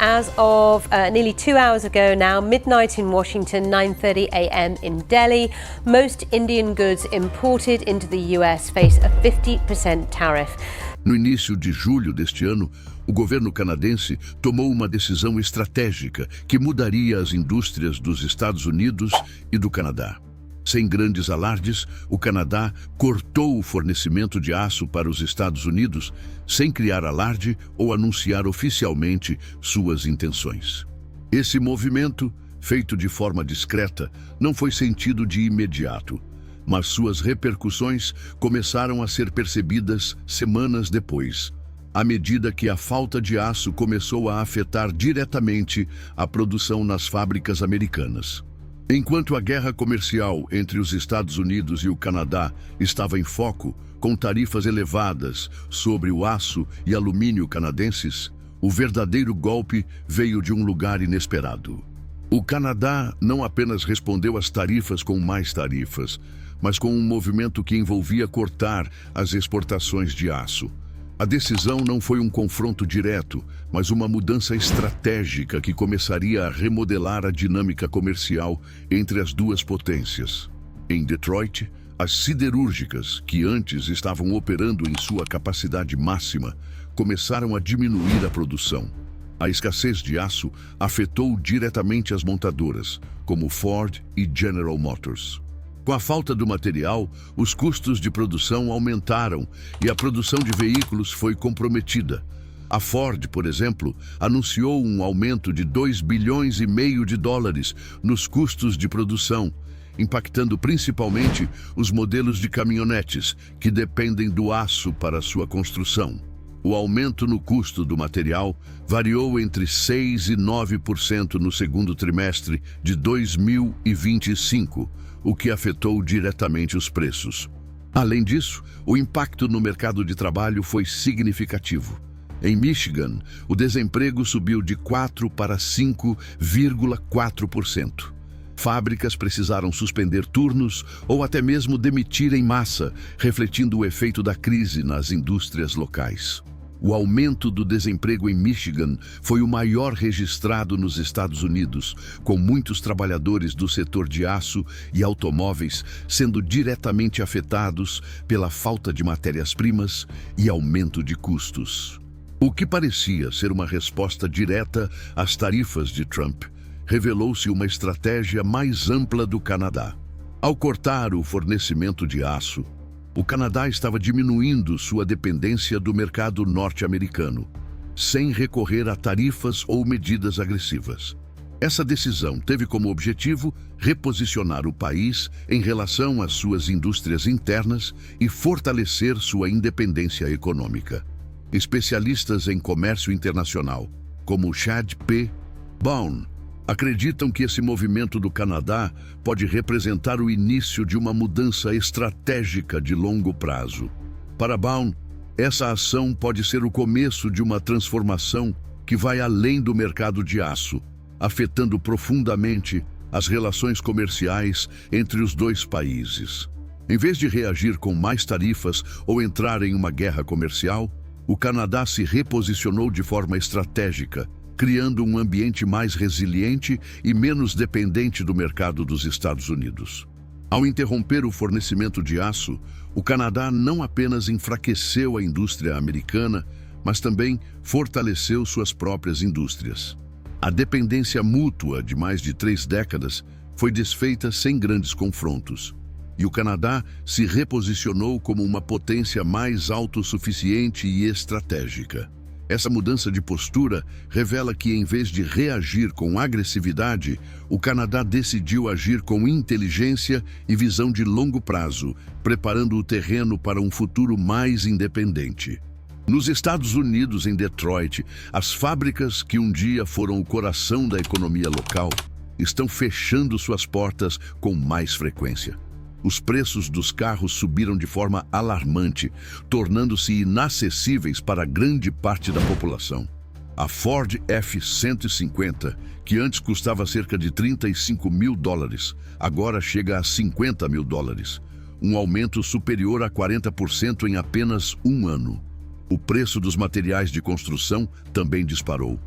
As of nearly 2 hours ago now, midnight in Washington, 9:30 a.m. in Delhi, most Indian goods imported into the US face a 50% tariff. No início de julho deste ano, o governo canadense tomou uma decisão estratégica que mudaria as indústrias dos Estados Unidos e do Canadá. Sem grandes alardes, o Canadá cortou o fornecimento de aço para os Estados Unidos sem criar alarde ou anunciar oficialmente suas intenções. Esse movimento, feito de forma discreta, não foi sentido de imediato, mas suas repercussões começaram a ser percebidas semanas depois, à medida que a falta de aço começou a afetar diretamente a produção nas fábricas americanas. Enquanto a guerra comercial entre os Estados Unidos e o Canadá estava em foco, com tarifas elevadas sobre o aço e alumínio canadenses, o verdadeiro golpe veio de um lugar inesperado. O Canadá não apenas respondeu às tarifas com mais tarifas, mas com um movimento que envolvia cortar as exportações de aço. A decisão não foi um confronto direto, mas uma mudança estratégica que começaria a remodelar a dinâmica comercial entre as duas potências. Em Detroit, as siderúrgicas, que antes estavam operando em sua capacidade máxima, começaram a diminuir a produção. A escassez de aço afetou diretamente as montadoras, como Ford e General Motors. Com a falta do material, os custos de produção aumentaram e a produção de veículos foi comprometida. A Ford, por exemplo, anunciou um aumento de 2,5 bilhões de dólares nos custos de produção, impactando principalmente os modelos de caminhonetes, que dependem do aço para sua construção. O aumento no custo do material variou entre 6% e 9% no segundo trimestre de 2025, o que afetou diretamente os preços. Além disso, o impacto no mercado de trabalho foi significativo. Em Michigan, o desemprego subiu de 4% para 5,4%. Fábricas precisaram suspender turnos ou até mesmo demitir em massa, refletindo o efeito da crise nas indústrias locais. O aumento do desemprego em Michigan foi o maior registrado nos Estados Unidos, com muitos trabalhadores do setor de aço e automóveis sendo diretamente afetados pela falta de matérias-primas e aumento de custos. O que parecia ser uma resposta direta às tarifas de Trump, revelou-se uma estratégia mais ampla do Canadá. Ao cortar o fornecimento de aço, o Canadá estava diminuindo sua dependência do mercado norte-americano, sem recorrer a tarifas ou medidas agressivas. Essa decisão teve como objetivo reposicionar o país em relação às suas indústrias internas e fortalecer sua independência econômica. Especialistas em comércio internacional, como Chad P. Bown, acreditam que esse movimento do Canadá pode representar o início de uma mudança estratégica de longo prazo. Para Bown, essa ação pode ser o começo de uma transformação que vai além do mercado de aço, afetando profundamente as relações comerciais entre os dois países. Em vez de reagir com mais tarifas ou entrar em uma guerra comercial, o Canadá se reposicionou de forma estratégica, criando um ambiente mais resiliente e menos dependente do mercado dos Estados Unidos. Ao interromper o fornecimento de aço, o Canadá não apenas enfraqueceu a indústria americana, mas também fortaleceu suas próprias indústrias. A dependência mútua de mais de 3 décadas foi desfeita sem grandes confrontos, e o Canadá se reposicionou como uma potência mais autossuficiente e estratégica. Essa mudança de postura revela que, em vez de reagir com agressividade, o Canadá decidiu agir com inteligência e visão de longo prazo, preparando o terreno para um futuro mais independente. Nos Estados Unidos, em Detroit, as fábricas que um dia foram o coração da economia local estão fechando suas portas com mais frequência. Os preços dos carros subiram de forma alarmante, tornando-se inacessíveis para grande parte da população. A Ford F-150, que antes custava cerca de $35 mil, agora chega a $50 mil, um aumento superior a 40% em apenas um ano. O preço dos materiais de construção também disparou.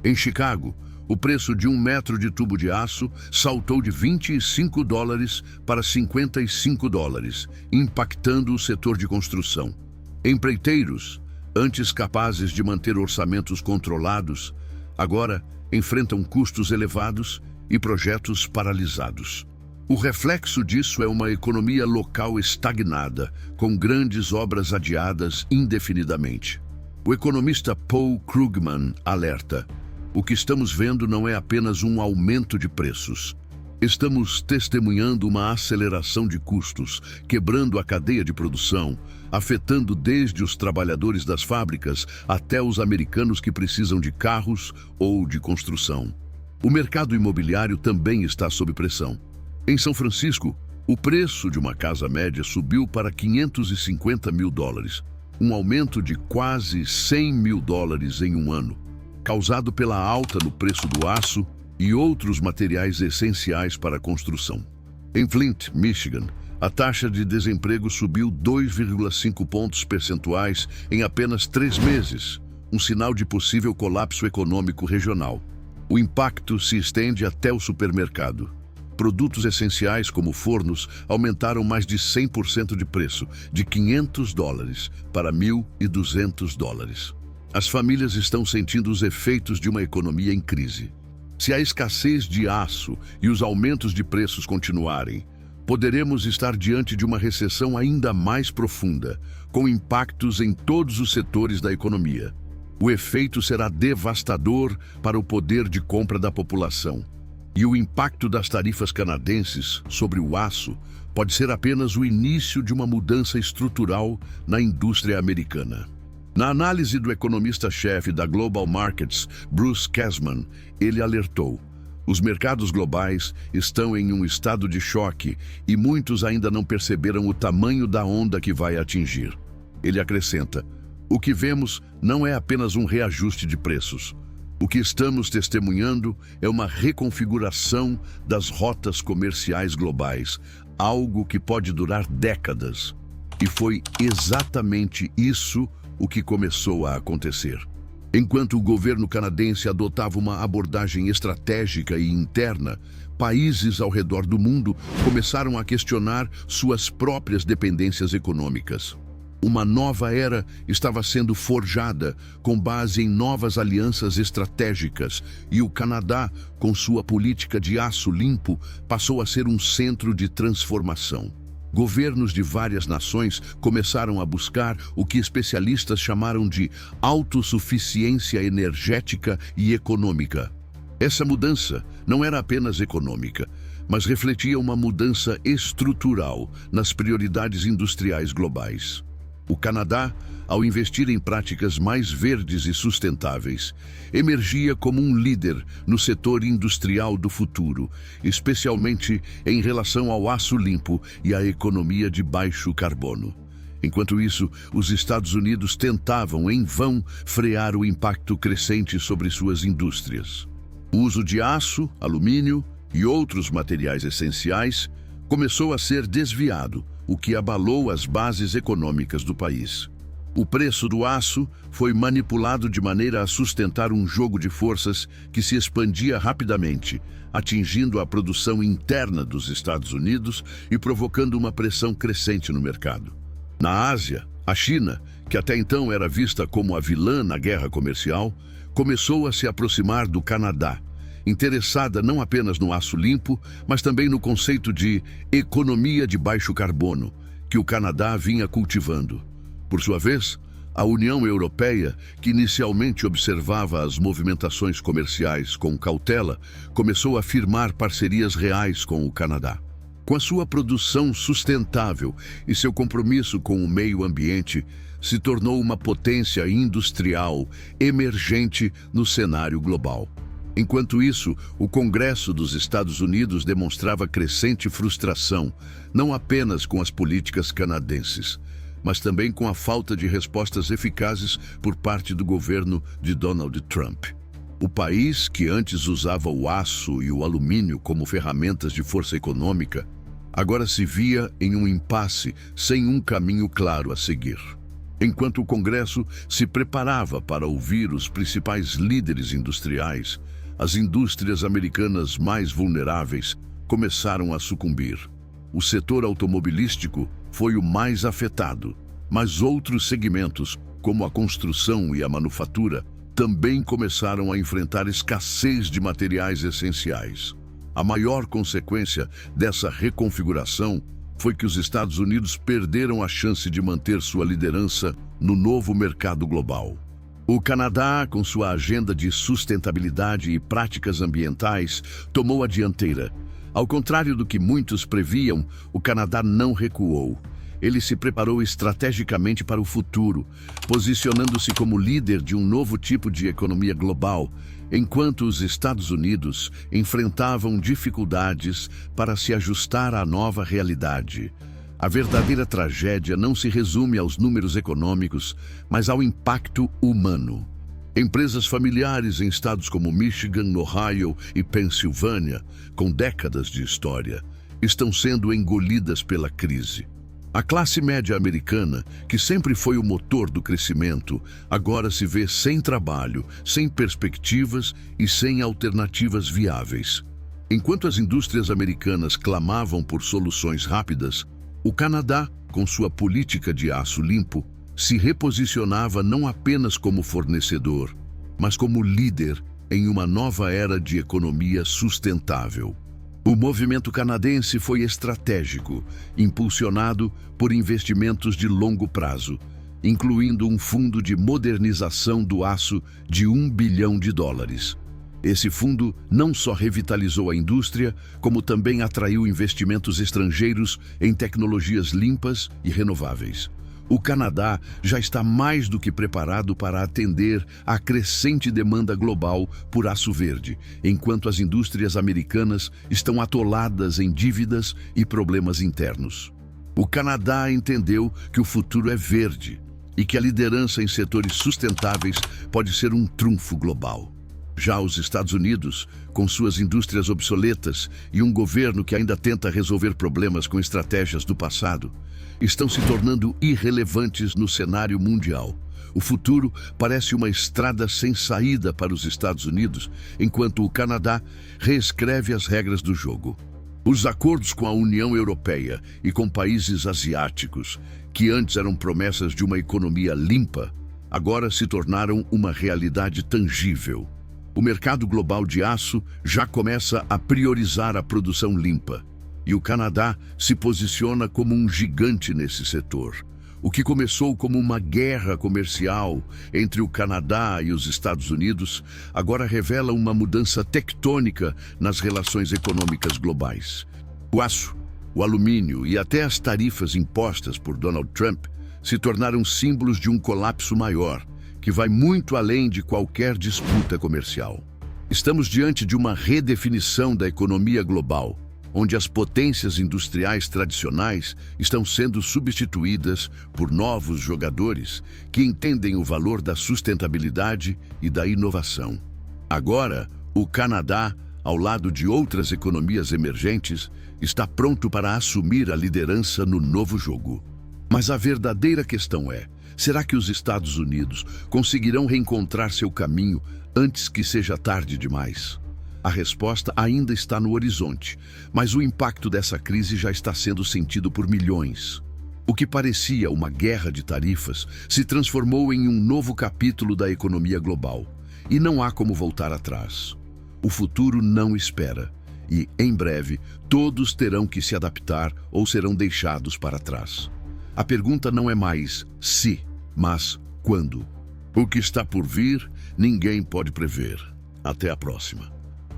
Em Chicago, o preço de 1 metro de tubo de aço saltou de $25 para $55, impactando o setor de construção. Empreiteiros, antes capazes de manter orçamentos controlados, agora enfrentam custos elevados e projetos paralisados. O reflexo disso é uma economia local estagnada, com grandes obras adiadas indefinidamente. O economista Paul Krugman alerta: o que estamos vendo não é apenas um aumento de preços. Estamos testemunhando uma aceleração de custos, quebrando a cadeia de produção, afetando desde os trabalhadores das fábricas até os americanos que precisam de carros ou de construção. O mercado imobiliário também está sob pressão. Em São Francisco, o preço de uma casa média subiu para $550 mil, um aumento de quase $100 mil em um ano, causado pela alta no preço do aço e outros materiais essenciais para a construção. Em Flint, Michigan, a taxa de desemprego subiu 2,5 pontos percentuais em apenas 3 meses, um sinal de possível colapso econômico regional. O impacto se estende até o supermercado. Produtos essenciais como fornos aumentaram mais de 100% de preço, de $500 para $1.200. As famílias estão sentindo os efeitos de uma economia em crise. Se a escassez de aço e os aumentos de preços continuarem, poderemos estar diante de uma recessão ainda mais profunda, com impactos em todos os setores da economia. O efeito será devastador para o poder de compra da população. E o impacto das tarifas canadenses sobre o aço pode ser apenas o início de uma mudança estrutural na indústria americana. Na análise do economista-chefe da Global Markets, Bruce Kasman, ele alertou: os mercados globais estão em um estado de choque e muitos ainda não perceberam o tamanho da onda que vai atingir. Ele acrescenta: o que vemos não é apenas um reajuste de preços. O que estamos testemunhando é uma reconfiguração das rotas comerciais globais, algo que pode durar décadas. E foi exatamente isso o que começou a acontecer. Enquanto o governo canadense adotava uma abordagem estratégica e interna, países ao redor do mundo começaram a questionar suas próprias dependências econômicas. Uma nova era estava sendo forjada com base em novas alianças estratégicas e o Canadá, com sua política de aço limpo, passou a ser um centro de transformação. Governos de várias nações começaram a buscar o que especialistas chamaram de autossuficiência energética e econômica. Essa mudança não era apenas econômica, mas refletia uma mudança estrutural nas prioridades industriais globais. O Canadá, ao investir em práticas mais verdes e sustentáveis, emergia como um líder no setor industrial do futuro, especialmente em relação ao aço limpo e à economia de baixo carbono. Enquanto isso, os Estados Unidos tentavam, em vão, frear o impacto crescente sobre suas indústrias. O uso de aço, alumínio e outros materiais essenciais começou a ser desviado, o que abalou as bases econômicas do país. O preço do aço foi manipulado de maneira a sustentar um jogo de forças que se expandia rapidamente, atingindo a produção interna dos Estados Unidos e provocando uma pressão crescente no mercado. Na Ásia, a China, que até então era vista como a vilã na guerra comercial, começou a se aproximar do Canadá, interessada não apenas no aço limpo, mas também no conceito de economia de baixo carbono, que o Canadá vinha cultivando. Por sua vez, a União Europeia, que inicialmente observava as movimentações comerciais com cautela, começou a firmar parcerias reais com o Canadá. Com a sua produção sustentável e seu compromisso com o meio ambiente, se tornou uma potência industrial emergente no cenário global. Enquanto isso, o Congresso dos Estados Unidos demonstrava crescente frustração, não apenas com as políticas canadenses, mas também com a falta de respostas eficazes por parte do governo de Donald Trump. O país, que antes usava o aço e o alumínio como ferramentas de força econômica, agora se via em um impasse sem um caminho claro a seguir. Enquanto o Congresso se preparava para ouvir os principais líderes industriais, as indústrias americanas mais vulneráveis começaram a sucumbir. O setor automobilístico foi o mais afetado, mas outros segmentos, como a construção e a manufatura, também começaram a enfrentar escassez de materiais essenciais. A maior consequência dessa reconfiguração foi que os Estados Unidos perderam a chance de manter sua liderança no novo mercado global. O Canadá, com sua agenda de sustentabilidade e práticas ambientais, tomou a dianteira. Ao contrário do que muitos previam, o Canadá não recuou. Ele se preparou estrategicamente para o futuro, posicionando-se como líder de um novo tipo de economia global, enquanto os Estados Unidos enfrentavam dificuldades para se ajustar à nova realidade. A verdadeira tragédia não se resume aos números econômicos, mas ao impacto humano. Empresas familiares em estados como Michigan, Ohio e Pensilvânia, com décadas de história, estão sendo engolidas pela crise. A classe média americana, que sempre foi o motor do crescimento, agora se vê sem trabalho, sem perspectivas e sem alternativas viáveis. Enquanto as indústrias americanas clamavam por soluções rápidas, o Canadá, com sua política de aço limpo, se reposicionava não apenas como fornecedor, mas como líder em uma nova era de economia sustentável. O movimento canadense foi estratégico, impulsionado por investimentos de longo prazo, incluindo um fundo de modernização do aço de US$ 1 bilhão. Esse fundo não só revitalizou a indústria, como também atraiu investimentos estrangeiros em tecnologias limpas e renováveis. O Canadá já está mais do que preparado para atender à crescente demanda global por aço verde, enquanto as indústrias americanas estão atoladas em dívidas e problemas internos. O Canadá entendeu que o futuro é verde e que a liderança em setores sustentáveis pode ser um trunfo global. Já os Estados Unidos, com suas indústrias obsoletas e um governo que ainda tenta resolver problemas com estratégias do passado, estão se tornando irrelevantes no cenário mundial. O futuro parece uma estrada sem saída para os Estados Unidos, enquanto o Canadá reescreve as regras do jogo. Os acordos com a União Europeia e com países asiáticos, que antes eram promessas de uma economia limpa, agora se tornaram uma realidade tangível. O mercado global de aço já começa a priorizar a produção limpa, e o Canadá se posiciona como um gigante nesse setor. O que começou como uma guerra comercial entre o Canadá e os Estados Unidos agora revela uma mudança tectônica nas relações econômicas globais. O aço, o alumínio e até as tarifas impostas por Donald Trump se tornaram símbolos de um colapso maior, que vai muito além de qualquer disputa comercial. Estamos diante de uma redefinição da economia global, onde as potências industriais tradicionais estão sendo substituídas por novos jogadores que entendem o valor da sustentabilidade e da inovação. Agora, o Canadá, ao lado de outras economias emergentes, está pronto para assumir a liderança no novo jogo. Mas a verdadeira questão é: será que os Estados Unidos conseguirão reencontrar seu caminho antes que seja tarde demais? A resposta ainda está no horizonte, mas o impacto dessa crise já está sendo sentido por milhões. O que parecia uma guerra de tarifas se transformou em um novo capítulo da economia global, e não há como voltar atrás. O futuro não espera, e, em breve, todos terão que se adaptar ou serão deixados para trás. A pergunta não é mais se, mas quando. O que está por vir, ninguém pode prever. Até a próxima.